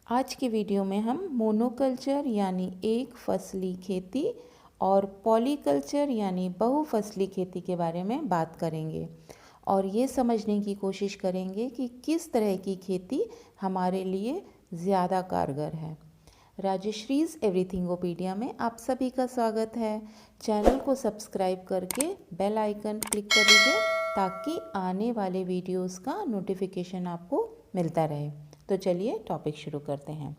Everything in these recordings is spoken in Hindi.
आज की वीडियो में हम मोनोकल्चर यानी एक फसली खेती और पॉलीकल्चर यानी बहुफसली खेती के बारे में बात करेंगे और ये समझने की कोशिश करेंगे कि किस तरह की खेती हमारे लिए ज़्यादा कारगर है। राजश्रीज एवरीथिंगोपीडिया में आप सभी का स्वागत है। चैनल को सब्सक्राइब करके बेल आइकन क्लिक कर लीजिए ताकि आने वाले वीडियोस का नोटिफिकेशन आपको मिलता रहे। तो चलिए टॉपिक शुरू करते हैं।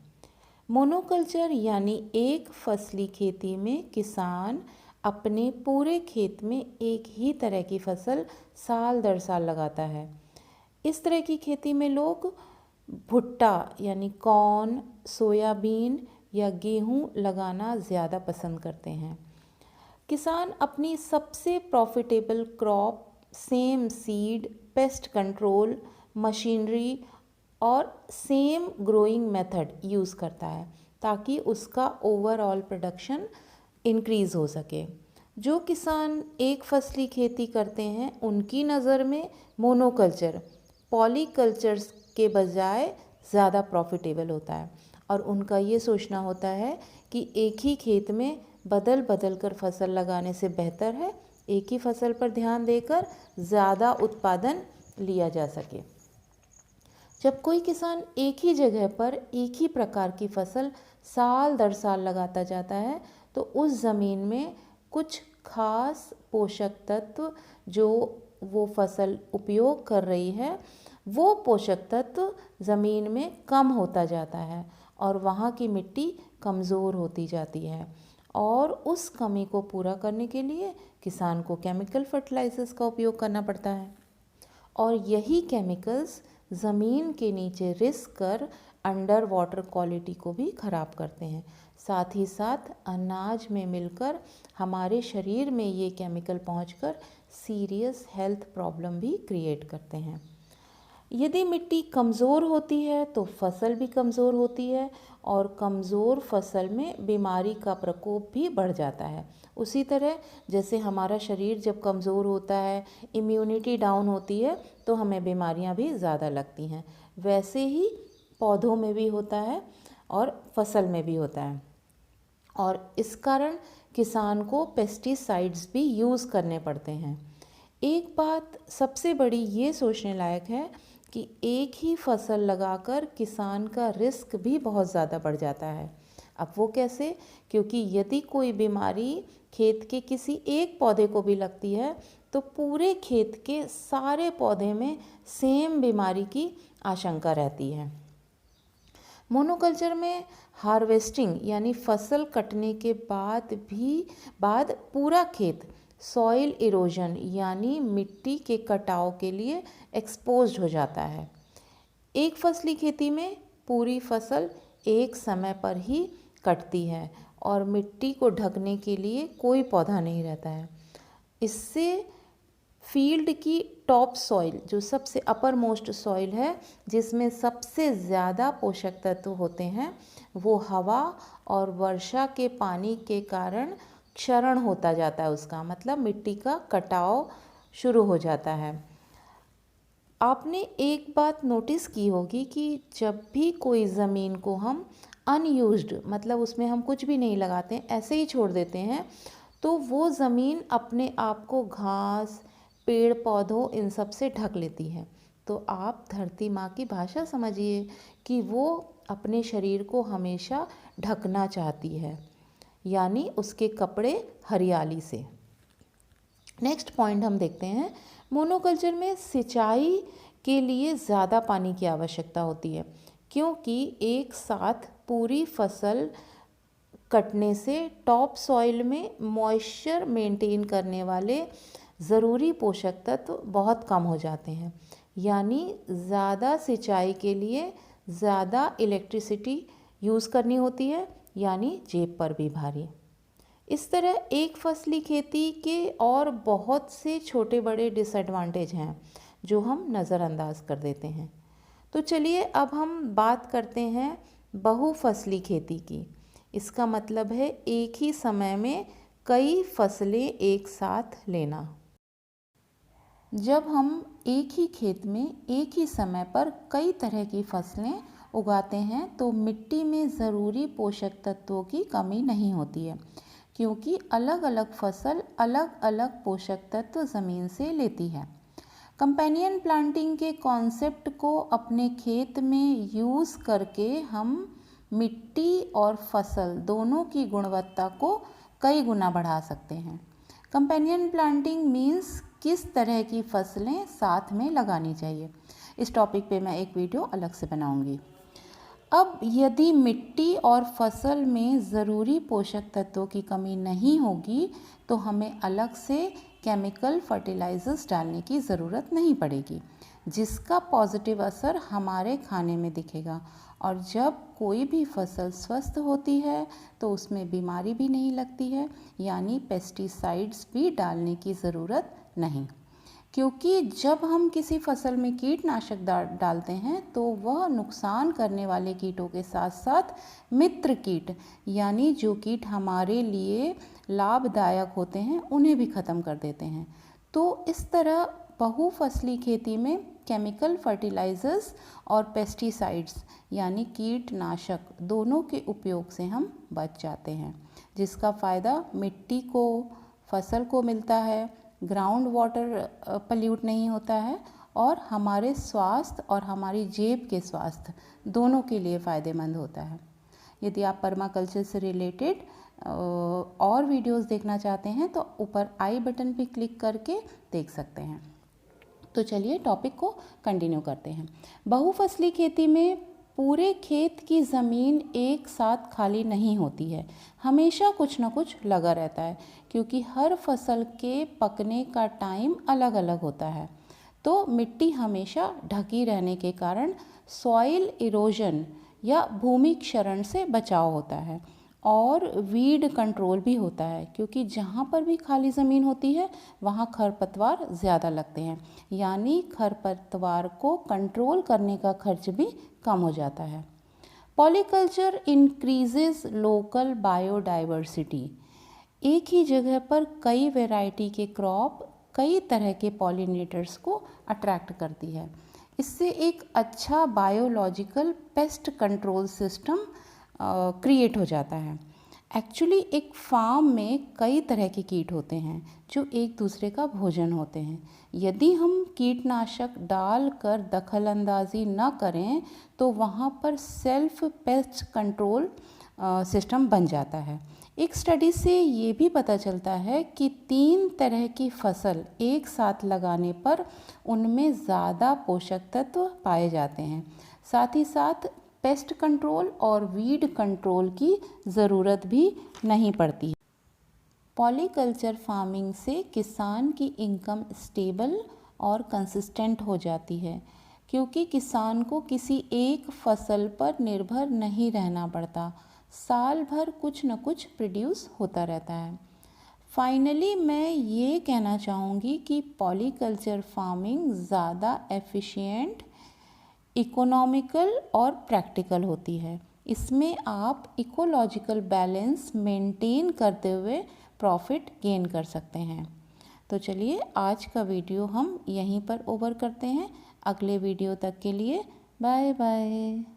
मोनोकल्चर यानी एक फसली खेती में किसान अपने पूरे खेत में एक ही तरह की फसल साल दर साल लगाता है। इस तरह की खेती में लोग भुट्टा यानी कॉर्न, सोयाबीन या गेहूं लगाना ज़्यादा पसंद करते हैं। किसान अपनी सबसे profitable crop same seed, pest control, machinery और सेम ग्रोइंग मेथड यूज़ करता है ताकि उसका ओवरऑल प्रोडक्शन इंक्रीज़ हो सके। जो किसान एक फसली खेती करते हैं उनकी नज़र में मोनोकल्चर पॉलीकल्चर्स के बजाय ज़्यादा प्रॉफिटेबल होता है और उनका ये सोचना होता है कि एक ही खेत में बदल बदल कर फसल लगाने से बेहतर है एक ही फसल पर ध्यान देकर ज़्यादा उत्पादन लिया जा सके। जब कोई किसान एक ही जगह पर एक ही प्रकार की फसल साल दर साल लगाता जाता है तो उस ज़मीन में कुछ खास पोषक तत्व जो वो फसल उपयोग कर रही है वो पोषक तत्व ज़मीन में कम होता जाता है और वहाँ की मिट्टी कमज़ोर होती जाती है और उस कमी को पूरा करने के लिए किसान को केमिकल फर्टिलाइजर्स का उपयोग करना पड़ता है और यही केमिकल्स ज़मीन के नीचे रिस कर अंडर वाटर क्वालिटी को भी ख़राब करते हैं। साथ ही साथ अनाज में मिलकर हमारे शरीर में ये केमिकल पहुंचकर सीरियस हेल्थ प्रॉब्लम भी क्रिएट करते हैं। यदि मिट्टी कमज़ोर होती है तो फसल भी कमज़ोर होती है और कमज़ोर फसल में बीमारी का प्रकोप भी बढ़ जाता है। उसी तरह जैसे हमारा शरीर जब कमज़ोर होता है, इम्यूनिटी डाउन होती है तो हमें बीमारियां भी ज़्यादा लगती हैं। वैसे ही पौधों में भी होता है और फसल में भी होता है और इस कारण किसान को पेस्टिसाइड्स भी यूज़ करने पड़ते हैं। एक बात सबसे बड़ी ये सोचने लायक है कि एक ही फसल लगाकर किसान का रिस्क भी बहुत ज़्यादा बढ़ जाता है। अब वो कैसे? क्योंकि यदि कोई बीमारी खेत के किसी एक पौधे को भी लगती है तो पूरे खेत के सारे पौधे में सेम बीमारी की आशंका रहती है। मोनोकल्चर में हार्वेस्टिंग यानी फसल कटने के बाद पूरा खेत सॉइल इरोजन यानी मिट्टी के कटाव के लिए एक्सपोज्ड हो जाता है। एक फसली खेती में पूरी फसल एक समय पर ही कटती है और मिट्टी को ढकने के लिए कोई पौधा नहीं रहता है। इससे फील्ड की टॉप सॉइल जो सबसे अपर मोस्ट सॉइल है जिसमें सबसे ज़्यादा पोषक तत्व होते हैं वो हवा और वर्षा के पानी के कारण क्षरण होता जाता है। उसका मतलब मिट्टी का कटाव शुरू हो जाता है। आपने एक बात नोटिस की होगी कि जब भी कोई ज़मीन को हम अनयूज्ड मतलब उसमें हम कुछ भी नहीं लगाते हैं ऐसे ही छोड़ देते हैं तो वो ज़मीन अपने आप को घास, पेड़ पौधों इन सब से ढक लेती है। तो आप धरती माँ की भाषा समझिए कि वो अपने शरीर को हमेशा ढकना चाहती है यानी उसके कपड़े हरियाली से। नेक्स्ट पॉइंट हम देखते हैं। मोनोकल्चर में सिंचाई के लिए ज़्यादा पानी की आवश्यकता होती है क्योंकि एक साथ पूरी फसल कटने से टॉप सॉइल में मॉइस्चर मेंटेन करने वाले ज़रूरी पोषक तत्व बहुत कम हो जाते हैं यानी ज़्यादा सिंचाई के लिए ज़्यादा इलेक्ट्रिसिटी यूज़ करनी होती है यानी जेब पर भी भारी। इस तरह एक फसली खेती के और बहुत से छोटे बड़े डिसएडवांटेज हैं जो हम नज़रअंदाज कर देते हैं। तो चलिए अब हम बात करते हैं बहुफसली खेती की। इसका मतलब है एक ही समय में कई फसलें एक साथ लेना। जब हम एक ही खेत में एक ही समय पर कई तरह की फसलें उगाते हैं तो मिट्टी में ज़रूरी पोषक तत्वों की कमी नहीं होती है, क्योंकि अलग अलग फसल अलग अलग पोषक तत्व ज़मीन से लेती है। कंपेनियन प्लांटिंग के कॉन्सेप्ट को अपने खेत में यूज़ करके हम मिट्टी और फसल दोनों की गुणवत्ता को कई गुना बढ़ा सकते हैं। कंपेनियन प्लांटिंग मीन्स किस तरह की फसलें साथ में लगानी चाहिए। इस टॉपिक पे मैं एक वीडियो अलग से बनाऊंगी। अब यदि मिट्टी और फसल में ज़रूरी पोषक तत्वों की कमी नहीं होगी तो हमें अलग से केमिकल फर्टिलाइज़र्स डालने की ज़रूरत नहीं पड़ेगी, जिसका पॉजिटिव असर हमारे खाने में दिखेगा। और जब कोई भी फसल स्वस्थ होती है तो उसमें बीमारी भी नहीं लगती है, यानी पेस्टिसाइड्स भी डालने की ज़रूरत नहीं। क्योंकि जब हम किसी फसल में कीटनाशक डालते हैं तो वह नुकसान करने वाले कीटों के साथ साथ मित्र कीट, यानी जो कीट हमारे लिए लाभदायक होते हैं, उन्हें भी ख़त्म कर देते हैं। तो इस तरह बहुफसली खेती में केमिकल फर्टिलाइज़र्स और पेस्टिसाइड्स यानी कीटनाशक दोनों के उपयोग से हम बच जाते हैं, जिसका फ़ायदा मिट्टी को, फसल को मिलता है, ग्राउंड वाटर पल्यूट नहीं होता है और हमारे स्वास्थ्य और हमारी जेब के स्वास्थ्य दोनों के लिए फ़ायदेमंद होता है। यदि आप पर्माकल्चर से रिलेटेड और वीडियोस देखना चाहते हैं तो ऊपर आई बटन पे क्लिक करके देख सकते हैं। तो चलिए टॉपिक को कंटिन्यू करते हैं। बहुफसली खेती में पूरे खेत की ज़मीन एक साथ खाली नहीं होती है, हमेशा कुछ न कुछ लगा रहता है, क्योंकि हर फसल के पकने का टाइम अलग अलग होता है। तो मिट्टी हमेशा ढकी रहने के कारण सॉइल इरोजन या भूमि क्षरण से बचाव होता है और वीड कंट्रोल भी होता है, क्योंकि जहाँ पर भी खाली ज़मीन होती है वहाँ खरपतवार ज़्यादा लगते हैं, यानी खरपतवार को कंट्रोल करने का खर्च भी कम हो जाता है। Polyculture increases local biodiversity. एक ही जगह पर कई वैरायटी के क्रॉप कई तरह के पॉलिनेटर्स को अट्रैक्ट करती है। इससे एक अच्छा biological pest control system create हो जाता है। एक्चुअली एक फार्म में कई तरह के कीट होते हैं जो एक दूसरे का भोजन होते हैं। यदि हम कीटनाशक डालकर दखलंदाजी न करें तो वहाँ पर सेल्फ पेस्ट कंट्रोल सिस्टम बन जाता है। एक स्टडी से ये भी पता चलता है कि 3 तरह की फसल एक साथ लगाने पर उनमें ज़्यादा पोषक तत्व पाए जाते हैं। साथ ही साथ पेस्ट कंट्रोल और वीड कंट्रोल की ज़रूरत भी नहीं पड़ती है। पॉलीकल्चर फार्मिंग से किसान की इनकम स्टेबल और कंसिस्टेंट हो जाती है, क्योंकि किसान को किसी एक फसल पर निर्भर नहीं रहना पड़ता, साल भर कुछ न कुछ प्रोड्यूस होता रहता है। फाइनली मैं ये कहना चाहूँगी कि पॉलीकल्चर फार्मिंग ज़्यादा एफिशिएंट, इकोनॉमिकल और प्रैक्टिकल होती है। इसमें आप इकोलॉजिकल बैलेंस मेंटेन करते हुए प्रॉफिट गेन कर सकते हैं। तो चलिए आज का वीडियो हम यहीं पर ओवर करते हैं। अगले वीडियो तक के लिए बाय बाय।